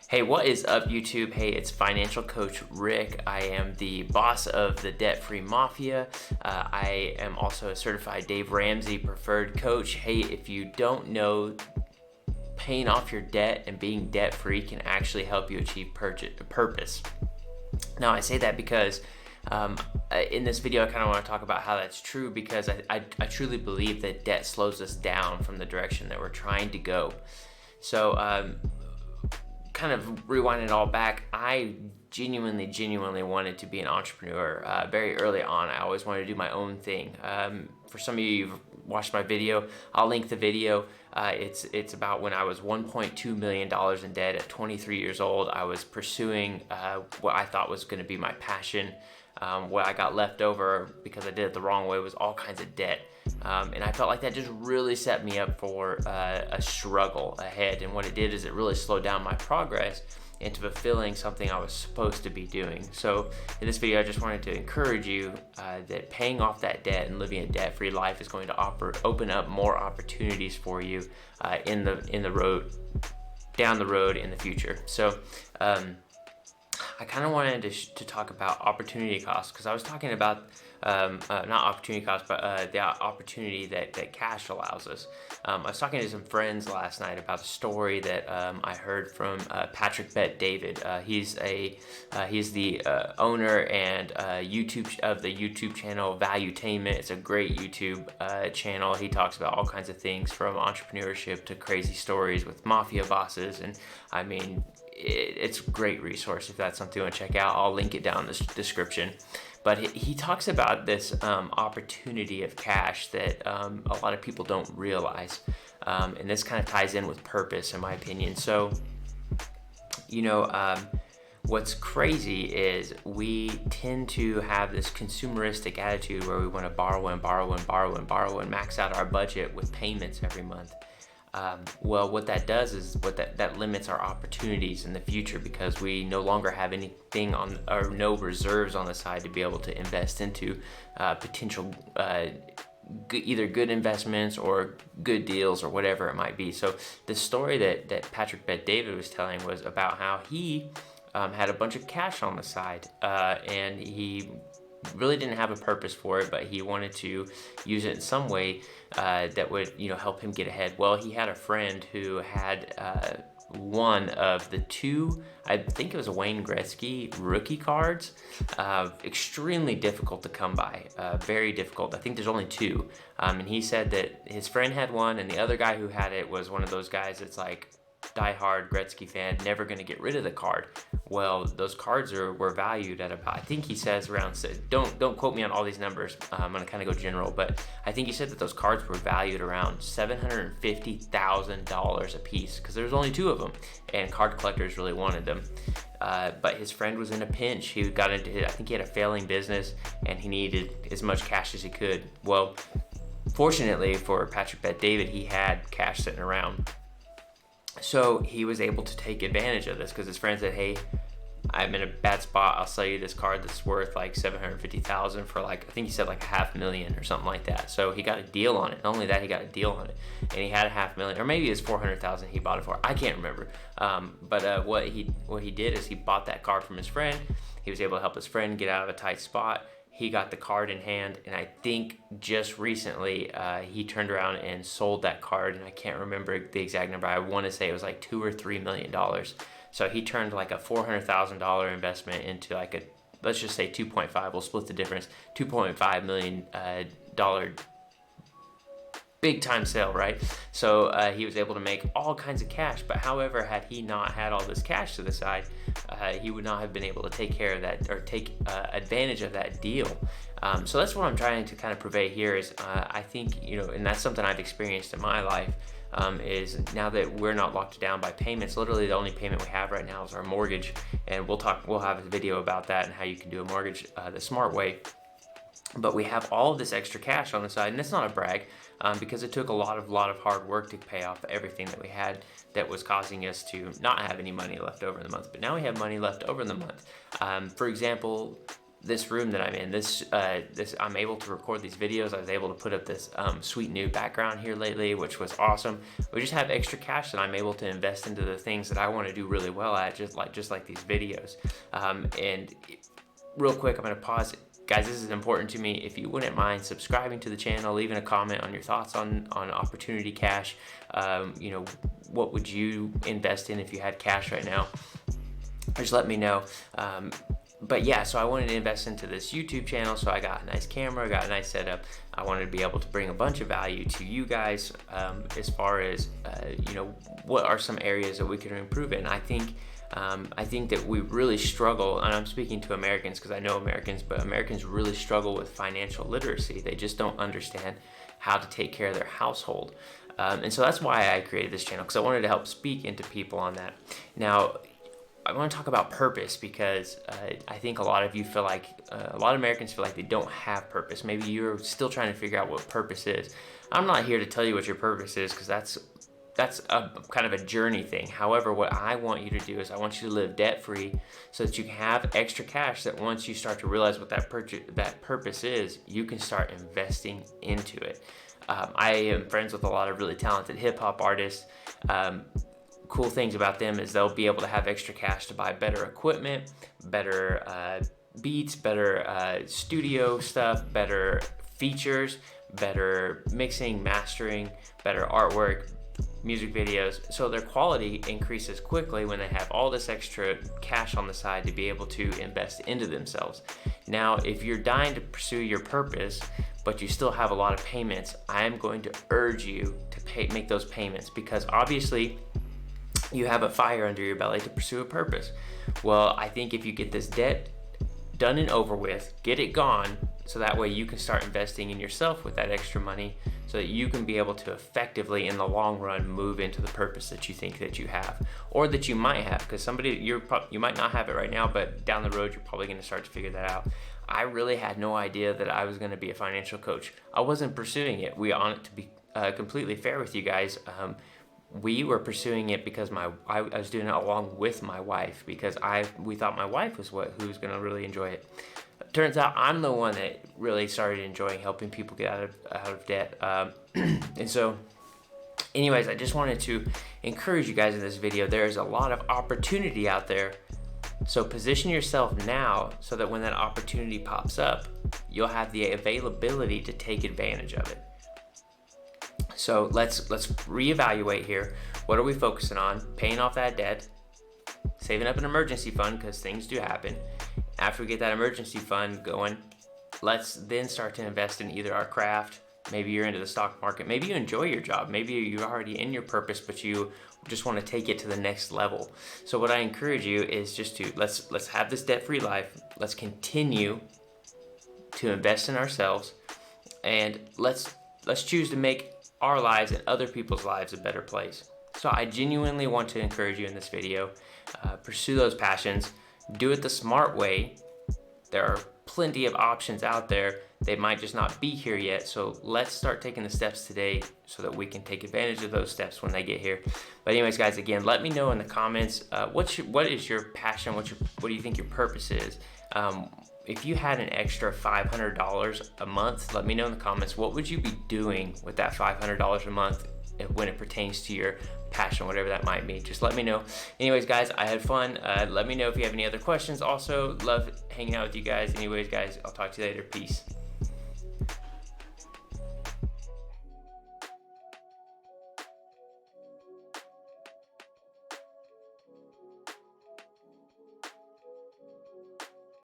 Hey, what is up, YouTube? Hey, it's Financial Coach Rick. I am the boss of the Debt Free Mafia. I am also a certified Dave Ramsey preferred coach. Hey, if you don't know, paying off your debt and being debt free can actually help you achieve purpose. Now, I say that because in this video, I kind of want to talk about how that's true, because I truly believe that debt slows us down from the direction that we're trying to go. So, kind of rewinding it all back, I genuinely wanted to be an entrepreneur very early on. I always wanted to do my own thing. For some of you who've watched my video, I'll link the video. It's about when I was $1.2 million in debt at 23 years old. I was pursuing what I thought was going to be my passion. What I got left over because I did it the wrong way was all kinds of debt. And I felt like that just really set me up for a struggle ahead. And what it did is it really slowed down my progress into fulfilling something I was supposed to be doing. So in this video, I just wanted to encourage you that paying off that debt and living a debt-free life is going to open up more opportunities for you down the road in the future. So I kind of wanted to talk about opportunity costs, because I was talking about not opportunity costs, but the opportunity that cash allows us. I was talking to some friends last night about a story that I heard from Patrick Bet-David. He's the owner and YouTube of the YouTube channel Valuetainment. It's a great YouTube channel. He talks about all kinds of things from entrepreneurship to crazy stories with mafia bosses, and I mean, it's a great resource if that's something you want to check out. I'll link it down in the description. But he talks about this opportunity of cash that a lot of people don't realize. And this kind of ties in with purpose, in my opinion. So, what's crazy is we tend to have this consumeristic attitude where we want to borrow and max out our budget with payments every month. Well, what that does is that limits our opportunities in the future, because we no longer have anything or no reserves on the side to be able to invest into potential either good investments or good deals or whatever it might be. So the story that Patrick Bet-David was telling was about how he had a bunch of cash on the side, and he really didn't have a purpose for it, but he wanted to use it in some way that would help him get ahead. Well, he had a friend who had one of the two, I think it was a Wayne Gretzky rookie cards, extremely difficult to come by, very difficult. I think there's only two, and he said that his friend had one, and the other guy who had it was one of those guys that's like die-hard Gretzky fan, never going to get rid of the card. Well, those cards were valued at about, I think he says around, don't quote me on all these numbers, I'm going to kind of go general, but I think he said that those cards were valued around $750,000 a piece, because there was only two of them, and card collectors really wanted them. But his friend was in a pinch. He got into, I think he had a failing business, and he needed as much cash as he could. Well, fortunately for Patrick Bet-David, he had cash sitting around. So he was able to take advantage of this, because his friend said, hey, I'm in a bad spot. I'll sell you this card that's worth like $750,000 for like, I think he said like $500,000 or something like that. So he got a deal on it. Not only that, he got a deal on it, and he had $500,000, or maybe it was $400,000 he bought it for. I can't remember. But what he did is he bought that card from his friend. He was able to help his friend get out of a tight spot. He got the card in hand, and I think just recently he turned around and sold that card, and I can't remember the exact number. I want to say it was like $2 or $3 million. So he turned like a $400,000 investment into like a, let's just say 2.5. We'll split the difference. $2.5 million big time sale, right? So he was able to make all kinds of cash. But however, had he not had all this cash to the side, he would not have been able to take care of that or take advantage of that deal. So that's what I'm trying to kind of purvey here is I think, and that's something I've experienced in my life, is now that we're not locked down by payments. Literally the only payment we have right now is our mortgage, and we'll have a video about that and how you can do a mortgage the smart way. But we have all of this extra cash on the side, and it's not a brag, because it took a lot of hard work to pay off everything that we had that was causing us to not have any money left over in the month. But now we have money left over in the month. For example, this room that I'm in, this I'm able to record these videos. I was able to put up this sweet new background here lately, which was awesome. We just have extra cash that I'm able to invest into the things that I want to do really well at, just like these videos. And real quick, I'm going to pause. Guys, this is important to me. If you wouldn't mind subscribing to the channel, leaving a comment on your thoughts on Opportunity Cash. You know, what would you invest in if you had cash right now? Just let me know. But yeah, so I wanted to invest into this YouTube channel, so I got a nice camera, got a nice setup. I wanted to be able to bring a bunch of value to you guys as far as, you know, what are some areas that we can improve in. I think that we really struggle, and I'm speaking to Americans because I know Americans, but Americans really struggle with financial literacy. They just don't understand how to take care of their household. And so that's why I created this channel, because I wanted to help speak into people on that. Now, I want to talk about purpose because I think a lot of you feel like, a lot of Americans feel like they don't have purpose. Maybe you're still trying to figure out what purpose is. I'm not here to tell you what your purpose is, because that's a kind of a journey thing. However, what I want you to do is I want you to live debt-free so that you can have extra cash that once you start to realize what that purpose is, you can start investing into it. I am friends with a lot of really talented hip-hop artists. Cool things about them is they'll be able to have extra cash to buy better equipment, better beats, better studio stuff, better features, better mixing, mastering, better artwork, music videos. So their quality increases quickly when they have all this extra cash on the side to be able to invest into themselves. Now, if you're dying to pursue your purpose, but you still have a lot of payments, I am going to urge you to make those payments, because obviously you have a fire under your belly to pursue a purpose. Well, I think if you get this debt done and over with, get it gone, so that way you can start investing in yourself with that extra money, so that you can be able to effectively, in the long run, move into the purpose that you think that you have, or that you might have, because you might not have it right now, but down the road you're probably going to start to figure that out. I really had no idea that I was going to be a financial coach. I wasn't pursuing it. To be completely fair with you guys, we were pursuing it because I was doing it along with my wife, because we thought my wife was who was going to really enjoy it. Turns out I'm the one that really started enjoying helping people get out of debt. And so, anyways, I just wanted to encourage you guys in this video. There is a lot of opportunity out there. So position yourself now so that when that opportunity pops up, you'll have the availability to take advantage of it. So let's reevaluate here. What are we focusing on? Paying off that debt, saving up an emergency fund, because things do happen. After we get that emergency fund going, let's then start to invest in either our craft. Maybe you're into the stock market. Maybe you enjoy your job. Maybe you're already in your purpose, but you just want to take it to the next level. So what I encourage you is just to let's have this debt-free life. Let's continue to invest in ourselves, and let's choose to make our lives and other people's lives a better place. So I genuinely want to encourage you in this video. Pursue those passions. Do it the smart way. There are plenty of options out there. They might just not be here yet. So let's start taking the steps today so that we can take advantage of those steps when they get here. But anyways, guys, again, let me know in the comments, what is your passion? What do you think your purpose is? If you had an extra $500 a month, let me know in the comments, what would you be doing with that $500 a month when it pertains to your passion, whatever that might be. Just let me know. Anyways, guys, I had fun. Let me know if you have any other questions. Also, love hanging out with you guys. Anyways, guys, I'll talk to you later. Peace.